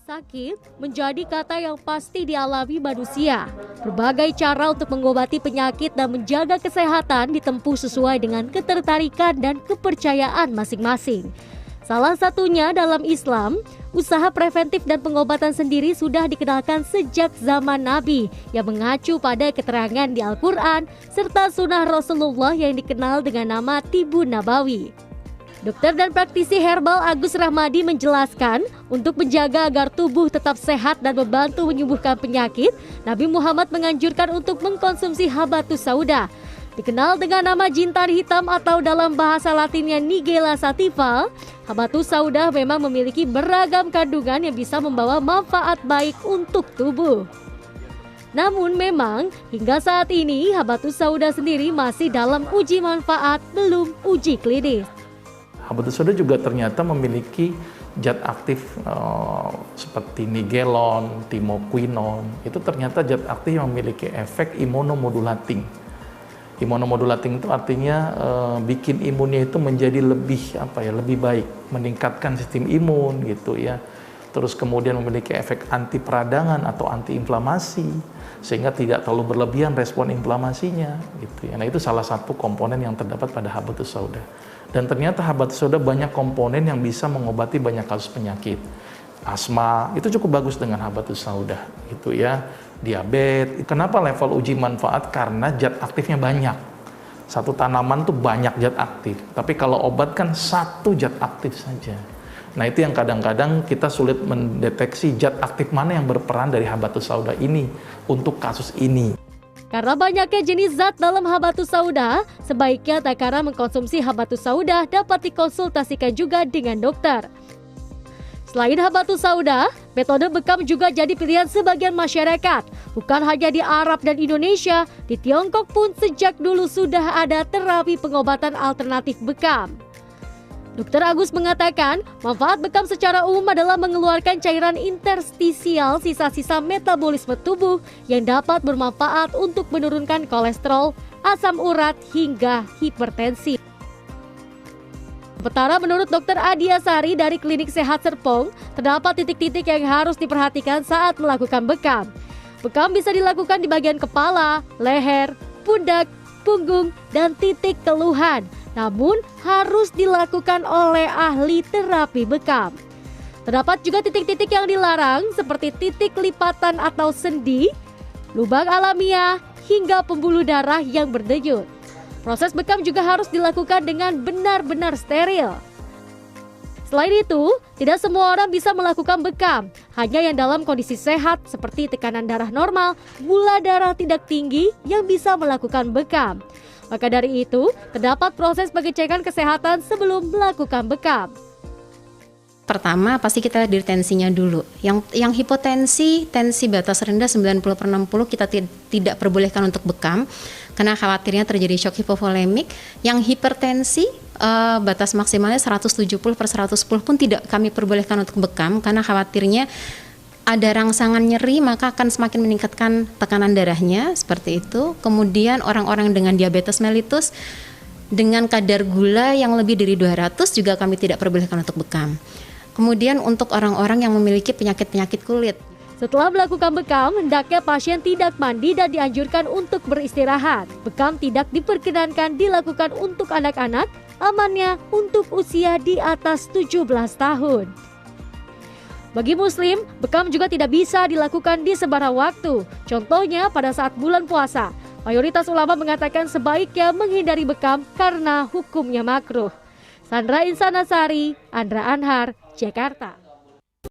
Sakit menjadi kata yang pasti dialami manusia. Berbagai cara untuk mengobati penyakit dan menjaga kesehatan ditempuh sesuai dengan ketertarikan dan kepercayaan masing-masing. Salah satunya dalam Islam, usaha preventif dan pengobatan sendiri sudah dikenalkan sejak zaman Nabi yang mengacu pada keterangan di Al-Quran serta sunnah Rasulullah yang dikenal dengan nama Tibun Nabawi. Dokter dan praktisi herbal Agus Rahmadi menjelaskan, untuk menjaga agar tubuh tetap sehat dan membantu menyembuhkan penyakit, Nabi Muhammad menganjurkan untuk mengkonsumsi habatus sauda. Dikenal dengan nama jintan hitam atau dalam bahasa latinnya Nigella sativa, habatus sauda memang memiliki beragam kandungan yang bisa membawa manfaat baik untuk tubuh. Namun memang hingga saat ini habatus sauda sendiri masih dalam uji manfaat, belum uji klinis. Habatus sauda juga ternyata memiliki zat aktif seperti nigelon, timoquinone. Itu ternyata zat aktif yang memiliki efek imunomodulating. Imunomodulating itu artinya bikin imunnya itu menjadi lebih baik, meningkatkan sistem imun gitu ya. Terus kemudian memiliki efek anti peradangan atau anti inflamasi sehingga tidak terlalu berlebihan respon inflamasinya gitu ya. Nah, itu salah satu komponen yang terdapat pada habatus sauda. Dan ternyata habatus sauda banyak komponen yang bisa mengobati banyak kasus penyakit. Asma itu cukup bagus dengan habatus sauda gitu ya. Diabetes. Kenapa level uji manfaat? Karena zat aktifnya banyak. Satu tanaman tuh banyak zat aktif. Tapi kalau obat kan satu zat aktif saja. Nah, itu yang kadang-kadang kita sulit mendeteksi zat aktif mana yang berperan dari habatus sauda ini untuk kasus ini. Karena banyaknya jenis zat dalam habatus sauda, sebaiknya tak kala mengkonsumsi habatus sauda dapat dikonsultasikan juga dengan dokter. Selain habatus sauda, metode bekam juga jadi pilihan sebagian masyarakat. Bukan hanya di Arab dan Indonesia, di Tiongkok pun sejak dulu sudah ada terapi pengobatan alternatif bekam. Dr. Agus mengatakan, manfaat bekam secara umum adalah mengeluarkan cairan interstisial sisa-sisa metabolisme tubuh yang dapat bermanfaat untuk menurunkan kolesterol, asam urat, hingga hipertensi. Sementara menurut Dr. Adia Sari dari Klinik Sehat Serpong, terdapat titik-titik yang harus diperhatikan saat melakukan bekam. Bekam bisa dilakukan di bagian kepala, leher, pundak, punggung, dan titik keluhan. Namun harus dilakukan oleh ahli terapi bekam. Terdapat juga titik-titik yang dilarang seperti titik lipatan atau sendi, lubang alamiah, hingga pembuluh darah yang berdenyut. Proses bekam juga harus dilakukan dengan benar-benar steril. Selain itu, tidak semua orang bisa melakukan bekam. Hanya yang dalam kondisi sehat seperti tekanan darah normal, gula darah tidak tinggi yang bisa melakukan bekam. Maka dari itu, terdapat proses pengecekan kesehatan sebelum melakukan bekam. Pertama, pasti kita lihat dari tensinya dulu. Yang hipotensi, tensi batas rendah 90/60 kita tidak perbolehkan untuk bekam karena khawatirnya terjadi shock hipovolemik. Yang hipertensi batas maksimalnya 170/110 pun tidak kami perbolehkan untuk bekam karena khawatirnya ada rangsangan nyeri, maka akan semakin meningkatkan tekanan darahnya, seperti itu. Kemudian orang-orang dengan diabetes mellitus dengan kadar gula yang lebih dari 200 juga kami tidak perbolehkan untuk bekam. Kemudian untuk orang-orang yang memiliki penyakit-penyakit kulit. Setelah melakukan bekam, hendaknya pasien tidak mandi dan dianjurkan untuk beristirahat. Bekam tidak diperkenankan dilakukan untuk anak-anak, amannya untuk usia di atas 17 tahun. Bagi muslim, bekam juga tidak bisa dilakukan di sembarang waktu. Contohnya pada saat bulan puasa. Mayoritas ulama mengatakan sebaiknya menghindari bekam karena hukumnya makruh. Sandra Insanasari, Andra Anhar, Jakarta.